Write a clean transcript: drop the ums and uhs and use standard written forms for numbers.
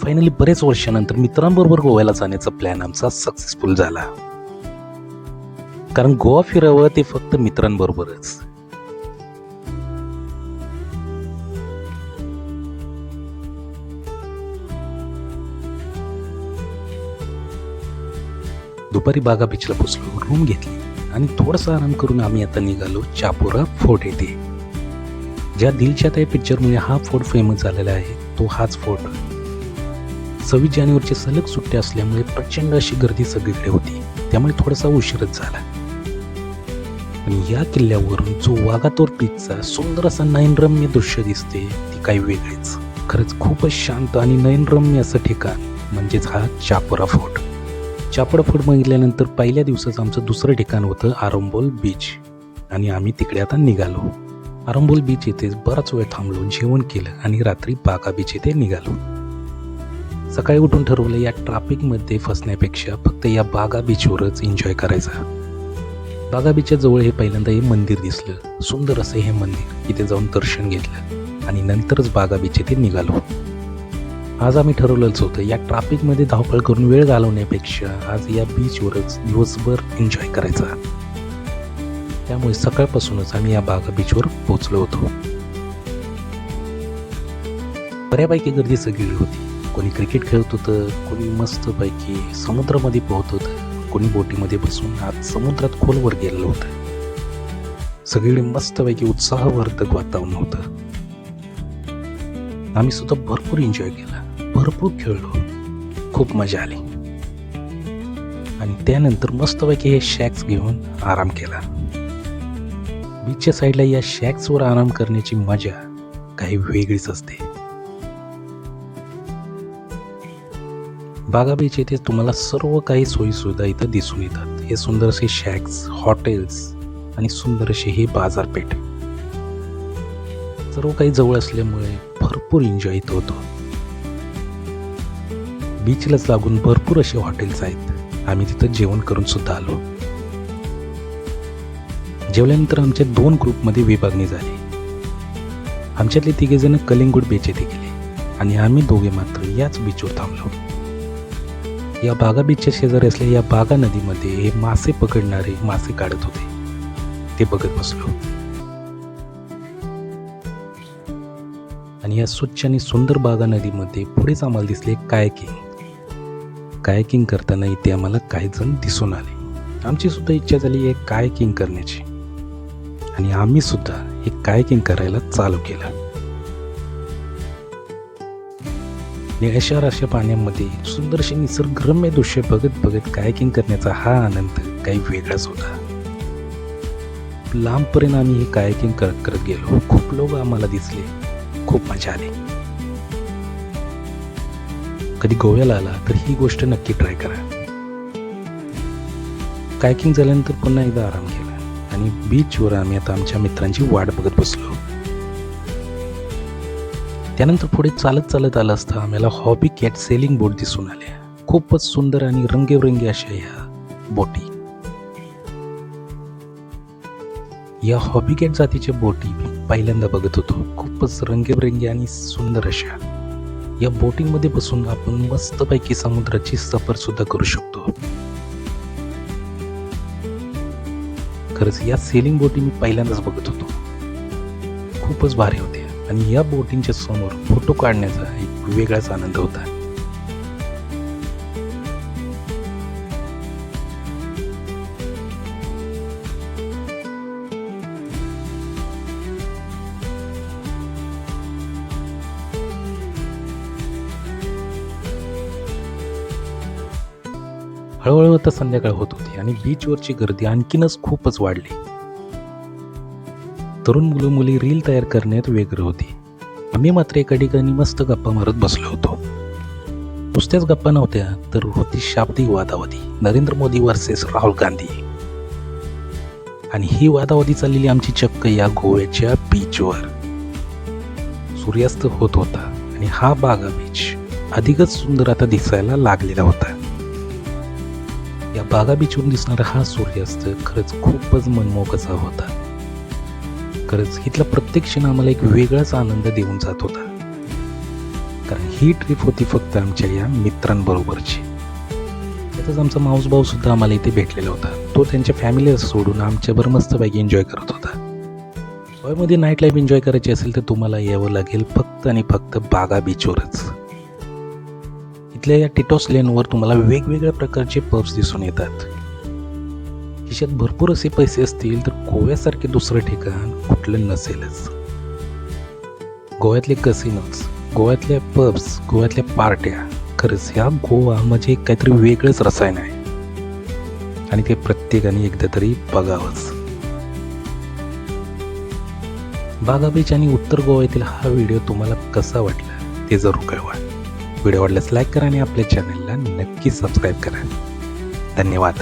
Finally बरेच वर्षानंतर मित्रांबरोबर गोव्याला जाण्याचा प्लॅन आमचा सक्सेसफुल झाला. कारण गोवा फिरावं ते फक्त मित्रांबरोबरच. दुपारी बागा बीचला पोचलो, रूम घेतली आणि थोडासा आराम करून आम्ही आता निघालो चापोरा फोर्ट येथे. ज्या दिलच्या त्या पिक्चरमुळे हा फोर्ट फेमस झालेला आहे तो हाच फोर्ट. 26 जानेवारीची सलग सुट्ट्या असल्यामुळे प्रचंड अशी गर्दी सगळीकडे होती, त्यामुळे थोडासा उशीरच झाला. पण या किल्ल्यावरून जो वागातोर बीचचा सुंदर असा नयनरम्य दृश्य दिसते ती काही वेगळीच. खरंच खूपच शांत आणि नयनरम्य असं ठिकाण म्हणजेच हा चापोरा फोर्ट. चापोरा फोर्ट बघितल्यानंतर पहिल्या दिवसाचं आमचं दुसरं ठिकाण होतं आरंबोल बीच आणि आम्ही तिकडे आता निघालो. आरंबोल बीच येथे बराच वेळ थांबलो, जेवण केलं आणि रात्री बागा बीच येथे निघालो. सकाळी उठून ठरवलं या ट्रॅफिकमध्ये फसण्यापेक्षा फक्त या बागा बीचवरच एन्जॉय करायचा. बागा बीचच्या जवळ हे पहिल्यांदा हे मंदिर दिसलं, सुंदर असं हे मंदिर. इथे जाऊन दर्शन घेतलं आणि नंतरच बागा बीच येथे निघालो. आज आम्ही ठरवलंच होतं या ट्रॅफिकमध्ये धावपळ करून वेळ घालवण्यापेक्षा आज या बीचवरच दिवसभर एन्जॉय करायचा. त्यामुळे सकाळपासूनच आम्ही या बागा बीचवर पोहोचलो होतो. बऱ्यापैकी गर्दी सगळी होती. कोणी क्रिकेट खेळत होतं, कोणी मस्तपैकी समुद्रामध्ये पोहत होतं, कोणी बोटीमध्ये बसून आज समुद्रात खोलवर गेलेलं होतं. सगळीकडे मस्तपैकी उत्साहवर्धक वातावरण होतं. आम्ही सुद्धा भरपूर एन्जॉय केला, भरपूर खेळलो, खूप मजा आली आणि त्यानंतर मस्तपैकी हे शॅक्स घेऊन आराम केला. बीचच्या साईडला या शॅक्सवर आराम करण्याची मजा काही वेगळीच असते. बागा बीच येथे तुम्हाला सर्व काही सोयीसुविधा इथं दिसून येतात. हे सुंदर असे शॅक्स, हॉटेल्स आणि सुंदर असे हे बाजारपेठ सर्व काही जवळ असल्यामुळे भरपूर एन्जॉय इथं होतो. बीचलाच लागून भरपूर असे हॉटेल्स आहेत. आम्ही तिथं जेवण करून सुद्धा आलो. जेवल्यानंतर आमच्या 2 ग्रुपमध्ये विभागणी झाली. आमच्यातले 3 जण कलिंगूट बीच येथे गेले आणि आम्ही दोघे मात्र याच बीचवर थांबलो. या बागा बीचच्या शेजारी असलेल्या या बागा नदीमध्ये हे मासे पकडणारे मासे काढत होते, ते बघत बसलो. आणि या स्वच्छ आणि सुंदर बागा नदीमध्ये पुढेच आम्हाला दिसले कायाकिंग करताना इथे आम्हाला काही जण दिसून आले. आमची सुद्धा इच्छा झाली एक कायाकिंग करण्याची आणि आम्ही सुद्धा एक कायाकिंग करायला चालू केलं. अशा पाण्यामध्ये सुंदरशी निसर्गरम्य दृश्य बघत बघत कायाकिंग करण्याचा हा आनंद काही वेगळाच होता. लांबपर्यंत आम्ही हे कायाकिंग करत करत गेलो. खूप लोक आम्हाला दिसले, खूप मजा आली. कधी गोव्याला आला तर ही गोष्ट नक्की ट्राय करा. कायाकिंग झाल्यानंतर पुन्हा एकदा आराम केला आणि बीचवर आम्ही आता आमच्या मित्रांची वाट बघत बसलो. त्यानंतर पुढे चालत आलं असता आम्हाला हॉबी कॅट सेलिंग बोट दिसून आल्या. खूपच सुंदर आणि रंगीबेरंगी अशा ह्या बोटी. या हॉबी कॅट जातीच्या बोटी मी पहिल्यांदा बघत होतो. खूपच रंगीबेरंगी आणि सुंदर अशा या बोटिंगमध्ये बसून आपण मस्तपैकी समुद्राची सफर सुद्धा करू शकतो. खरंच या सेलिंग बोटी मी पहिल्यांदाच बघत होतो. खूपच भारी होत्या आणि या बोटिंगच्या समोर फोटो काढण्याचा एक वेगळाच आनंद होता. हळूहळू आता संध्याकाळ होत होती आणि बीचवरची गर्दी आणखीनच खूपच वाढली. तरुण मुलं मुली रील तयार करण्यात व्यग्र होती. आम्ही मात्र एका ठिकाणी मस्त गप्पा मारत बसलो होतो. नुसत्याच गप्पा नव्हत्या तर होती शाब्दिक वादावादी. नरेंद्र मोदी वर्सेस राहुल गांधी आणि ही वादावादी चाललेली आमची चक्क या गोव्याच्या बीचवर. सूर्यास्त होत होता आणि हा बागा बीच अधिकच सुंदर आता दिसायला लागलेला होता. या बागा बीचवरून दिसणारा हा सूर्यास्त खरंच खूपच मनमोहक असा होता. खरंच इथला प्रत्येक क्षण आम्हाला एक वेगळाच आनंद देऊन जात होता. कारण ही ट्रिप होती फक्त आमच्या या मित्रांबरोबरची. त्यातच आमचा माऊस भाऊ सुद्धा आम्हाला इथे भेटलेला होता. तो त्यांच्या फॅमिलीला सोडून आमच्याबरोबर मस्तपैकी एन्जॉय करत होता. गोव्यामध्ये नाईट लाईफ एन्जॉय करायची असेल तर तुम्हाला यावं लागेल फक्त आणि फक्त बागा बीचवरच. इथल्या या टिटॉस लेनवर तुम्हाला वेगवेगळ्या प्रकारचे पब्स दिसून येतात. खिशात भरपूर असे पैसे असतील तर गोव्यासारखे दुसरं ठिकाण कुठलं नसेलच. गोव्यातले कसिनोज, गोव्यातल्या पब्स, गोव्यातल्या पार्ट्या, खरंच ह्या गोवा म्हणजे काहीतरी वेगळंच रसायन आहे आणि ते प्रत्येकाने एकदा तरी बघावंच. बागा बीच आणि उत्तर गोव्यातील हा व्हिडिओ तुम्हाला कसा वाटला ते जरूर कळवा. व्हिडिओ आवडल्यास लाईक करा आणि आपल्या चॅनलला नक्की सबस्क्राईब करा. धन्यवाद.